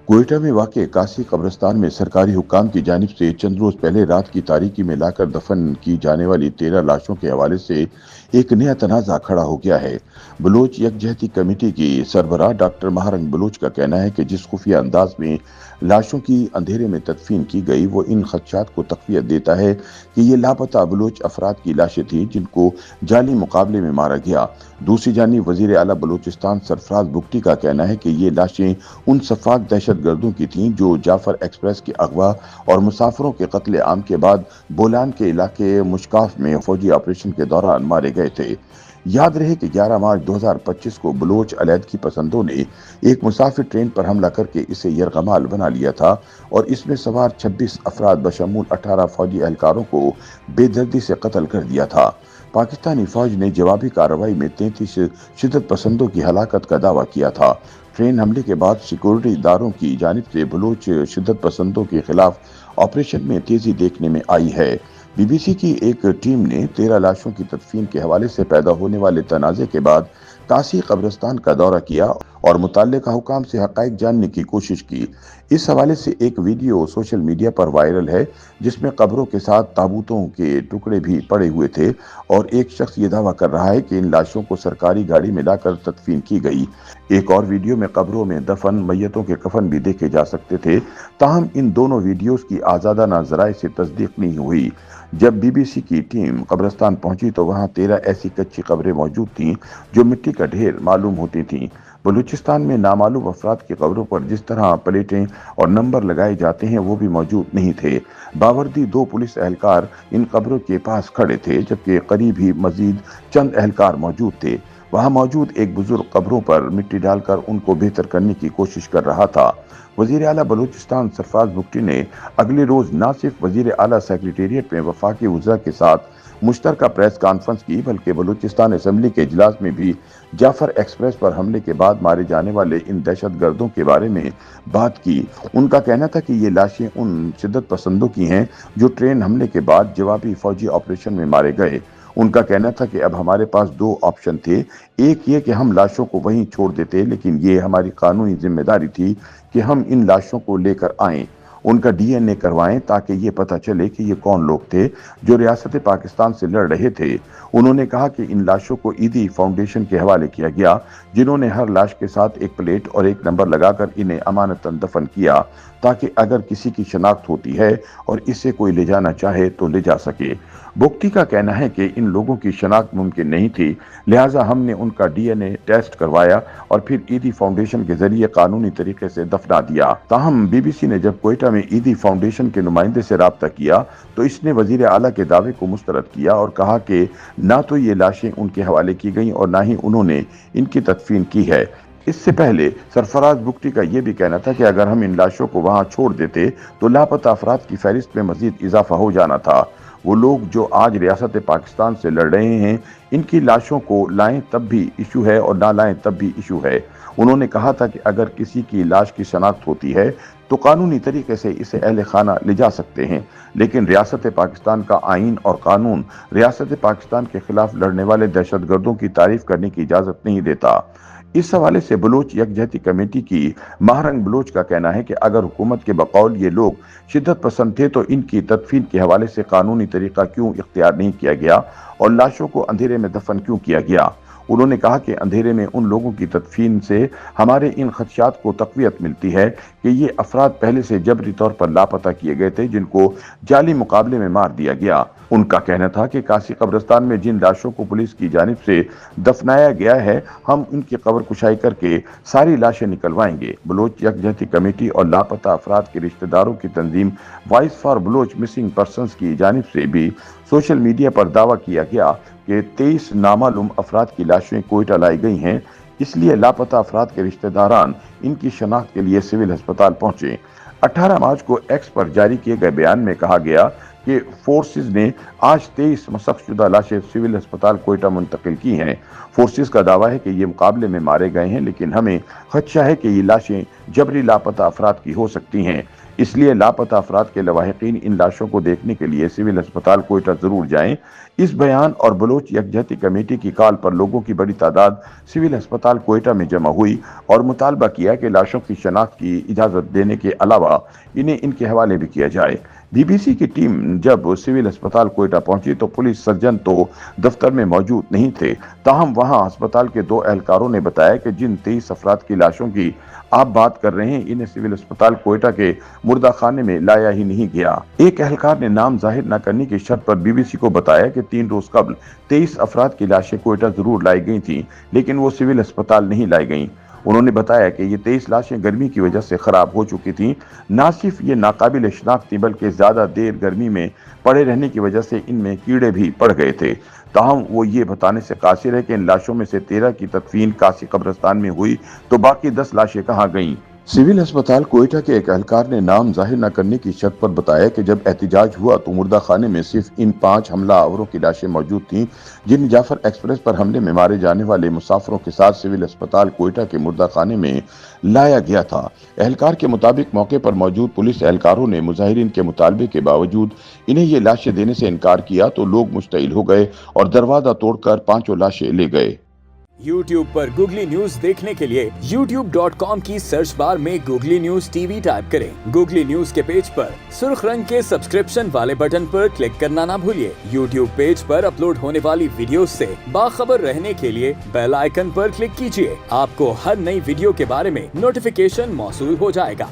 कोयटा में वाक़ कासी कब्रिस्तान में सरकारी हुक्काम की जानिब से चंद रोज पहले रात की तारीकी में लाकर दफन की जाने वाली 13 लाशों के हवाले से एक नया तनाज़ा खड़ा हो गया है। बलोच यकजहती कमेटी की सरबराह डॉक्टर महारंग बलोच का कहना है कि जिस खुफिया अंदाज में लाशों की अंधेरे में तदफीन की गई वो इन खदशात को तक़वियत देता है कि ये लापता बलोच अफराद की लाशें थीं जिनको जाली मुकाबले में मारा गया। दूसरी जानिब वज़ीर आला बलूचिस्तान सरफराज बुगटी का कहना है कि ये लाशें उन सफाक दहशत गर्दों की थीं जो जाफर एक्सप्रेस के अगवा और मुसाफिरों के कत्ले आम के बाद बोलान के इलाके मुश्काफ में फौजी ऑपरेशन के दौरान मारे गए थे। याद रहे कि 11 मार्च 2025 को बलोच अलैदगी पसंदों ने एक मुसाफिर ट्रेन पर हमला करके इसे यरगमाल बना लिया था और इसमें सवार 26 अफराद बशमूल 18 फौजी एहलकारों को बेदर्दी से कत्ल कर दिया था। पाकिस्तानी फौज ने जवाबी कार्रवाई में 33 शिदत पसंदों की हलाकत का दावा किया था। ट्रेन हमले के बाद सिक्योरिटी इदारों की जानिब से बलूच शिदत पसंदों के खिलाफ ऑपरेशन में तेजी देखने में आई है। बीबीसी की एक टीम ने 13 लाशों की तदफीन के हवाले से पैदा होने वाले तनाज़े के बाद कासी कब्रिस्तान का दौरा किया और मुतल्लिका हुकाम से हक़ाइक़ जानने की कोशिश की। इस हवाले से एक वीडियो सोशल मीडिया पर वायरल है जिसमें कब्रों के साथ ताबूतों के टुकड़े भी पड़े हुए थे और एक शख्स ये दावा कर रहा है कि इन लाशों को सरकारी गाड़ी में लाकर तदफीन की गई। एक और वीडियो में कब्रों में दफन मैयतों के कफन भी देखे जा सकते थे। ताहम इन दोनों वीडियोस की आज़ादाना ज़राए से तस्दीक नहीं हुई। जब बीबीसी की टीम कब्रिस्तान पहुंची तो वहां 13 ऐसी कच्ची कब्रें मौजूद थीं जो मिट्टी का ढेर मालूम होती थीं। बलूचिस्तान में नामालूम अफराद की कब्रों पर जिस तरह प्लेटें और नंबर लगाए जाते हैं वो भी मौजूद नहीं थे। बावर्दी 2 पुलिस एहलकार इन कब्रों के पास खड़े थे जबकि करीब ही मजीद चंद एहलकार मौजूद थे। वहां मौजूद एक बुजुर्ग कब्रों पर मिट्टी डालकर उनको बेहतर करने की कोशिश कर रहा था। वजीर आला बलूचिस्तान सरफराज बुगटी ने अगले रोज न सिर्फ वजीर आला सेक्रेटेरिएट में वफाकी वज़रा के साथ मुश्तरका प्रेस कॉन्फ्रेंस की बल्कि बलूचिस्तान असम्बली के इजलास में भी जाफर एक्सप्रेस पर हमले के बाद मारे जाने वाले इन दहशत गर्दों के बारे में बात की। उनका कहना था कि ये लाशें उन शिद्दत पसंदों की हैं जो ट्रेन हमले के बाद जवाबी फौजी ऑपरेशन में मारे गए। उनका कहना था कि अब हमारे पास 2 ऑप्शन थे, एक ये कि हम लाशों को वहीं छोड़ देते लेकिन ये हमारी कानूनी जिम्मेदारी थी कि हम इन लाशों को लेकर आएं, उनका डीएनए करवाएं ताकि ये पता चले कि ये कौन लोग थे जो रियासत पाकिस्तान से लड़ रहे थे। उन्होंने कहा कि इन लाशों को ईदी फाउंडेशन के हवाले किया गया जिन्होंने हर लाश के साथ एक प्लेट और एक नंबर लगाकर इन्हें अमानतन दफन किया ताकि अगर किसी की शनाख्त होती है और इसे कोई ले जाना चाहे तो ले जा सके। बुगटी का कहना है कि इन लोगों की शनाख्त मुमकिन नहीं थी, लिहाजा हमने उनका डीएनए टेस्ट करवाया और फिर ईदी फाउंडेशन के जरिए कानूनी तरीके से दफना दिया। ताहम बीबीसी ने जब कोयटा में ईदी फाउंडेशन के नुमाइंदे से राब्ता किया तो इसने वजीर आला के दावे को मुस्तरद किया और कहा कि ना तो ये लाशें उनके हवाले की गईं और ना ही उन्होंने इनकी तदफीन की है। इससे पहले सरफराज बुगटी का यह भी कहना था कि अगर हम इन लाशों को वहां छोड़ देते तो लापता अफराद की फहरिस्त में मजीद इजाफा हो जाना था। वो लोग जो आज रियासत पाकिस्तान से लड़ रहे हैं इनकी लाशों को लाएं तब भी इशू है और ना लाएं तब भी इशू है। उन्होंने कहा था कि अगर किसी की लाश की शनाख्त होती है तो कानूनी तरीके से इसे अहले खाना ले जा सकते हैं, लेकिन रियासत पाकिस्तान का आइन और कानून रियासत पाकिस्तान के खिलाफ लड़ने वाले दहशतगर्दों की तारीफ करने की इजाजत नहीं देता। इस हवाले से बलोच यकजहती कमेटी की महारंग बलोच का कहना है कि अगर हुकूमत के बकौल ये लोग शिद्दत पसंद थे तो इनकी तदफीन के हवाले से कानूनी तरीका क्यों इख्तियार नहीं किया गया और लाशों को अंधेरे में दफन क्यों किया गया। उन्होंने कहा कि अंधेरे में उन लोगों की तदफीन से हमारे इन खदशात को तक़वियत मिलती है कि ये अफराद पहले से जबरी तौर पर लापता किए गए थे जिनको जाली मुकाबले में मार दिया गया। उनका कहना था कि कासी कब्रिस्तान में जिन लाशों को पुलिस की जानिब से दफनाया गया है हम उनकी कब्र कुशाई करके सारी लाशें निकलवाएंगे। बलोच यकजहती कमेटी और लापता अफराद के रिश्तेदारों की तंजीम voice for Baloch missing persons की जानिब से भी सोशल मीडिया पर दावा किया गया कि 23 नामालूम अफराद की लाशें कोयटा लाई गई हैं, इसलिए लापता अफराद के रिश्तेदारान इनकी शनाख्त के लिए सिविल अस्पताल पहुंचे। 18 मार्च को एक्स पर जारी किए गए बयान में कहा गया कि फोर्सेस ने आज 23 मसख्शुदा लाशें सिविल अस्पताल कोयटा मुंतकिल की हैं। फोर्सेस का दावा है कि ये मुकाबले में मारे गए हैं लेकिन हमें खदशा है कि ये लाशें जबरी लापता अफराद की हो सकती हैं। اس لیے لاپتہ افراد کے لواحقین ان لاشوں کو دیکھنے کے لیے سول اسپتال کوئٹہ ضرور جائیں۔ اس بیان اور بلوچ یکجہتی کمیٹی کی کال پر لوگوں کی بڑی تعداد سول اسپتال کوئٹہ میں جمع ہوئی اور مطالبہ کیا کہ لاشوں کی شناخت کی اجازت دینے کے علاوہ انہیں ان کے حوالے بھی کیا جائے۔ بی بی سی کی ٹیم جب سول اسپتال کوئٹہ پہنچی تو پولیس سرجن تو دفتر میں موجود نہیں تھے، تاہم وہاں اسپتال کے 2 اہلکاروں نے بتایا کہ جن 23 افراد کی لاشوں کی آپ بات کر رہے ہیں انہیں سول اسپتال کوئٹہ کے مردہ خانے میں لایا ہی نہیں گیا۔ ایک اہلکار نے نام ظاہر نہ کرنے کی شرط پر بی بی سی کو بتایا کہ 3 روز قبل 23 افراد کی لاشیں کوئٹہ ضرور لائی گئی تھیں، لیکن وہ سول اسپتال نہیں لائی گئیں۔ انہوں نے بتایا کہ یہ 23 لاشیں گرمی کی وجہ سے خراب ہو چکی تھیں۔ نہ صرف یہ ناقابل شناخت تھیں بلکہ زیادہ دیر گرمی میں پڑے رہنے کی وجہ سے ان میں کیڑے بھی پڑ گئے تھے۔ تاہم وہ یہ بتانے سے قاصر ہے کہ ان لاشوں میں سے 13 کی تدفین کاسی قبرستان میں ہوئی تو باقی 10 لاشیں کہاں گئیں۔ سول اسپتال کوئٹہ کے ایک اہلکار نے نام ظاہر نہ کرنے کی شرط پر بتایا کہ جب احتجاج ہوا تو مردہ خانے میں صرف ان 5 حملہ آوروں کی لاشیں موجود تھیں جن جعفر ایکسپریس پر حملے میں مارے جانے والے مسافروں کے ساتھ سول اسپتال کوئٹہ کے مردہ خانے میں لایا گیا تھا۔ اہلکار کے مطابق موقع پر موجود پولیس اہلکاروں نے مظاہرین کے مطالبے کے باوجود انہیں یہ لاشیں دینے سے انکار کیا تو لوگ مشتعل ہو گئے اور دروازہ توڑ کر 5 لاشیں لے گئے۔ YouTube پر گوگلی نیوز دیکھنے کے لیے youtube.com کی سرچ بار میں googly news T V type کریں۔ گوگلی نیوز کے پیج پر سرخ رنگ کے سبسکرپشن والے بٹن پر کلک کرنا نہ بھولیے۔ YouTube پیج پر اپلوڈ ہونے والی ویڈیوز سے باخبر رہنے کے لیے بیل آئیکن پر کلک کیجیے۔ آپ کو ہر نئی ویڈیو کے بارے میں نوٹیفیکیشن موصول ہو جائے گا۔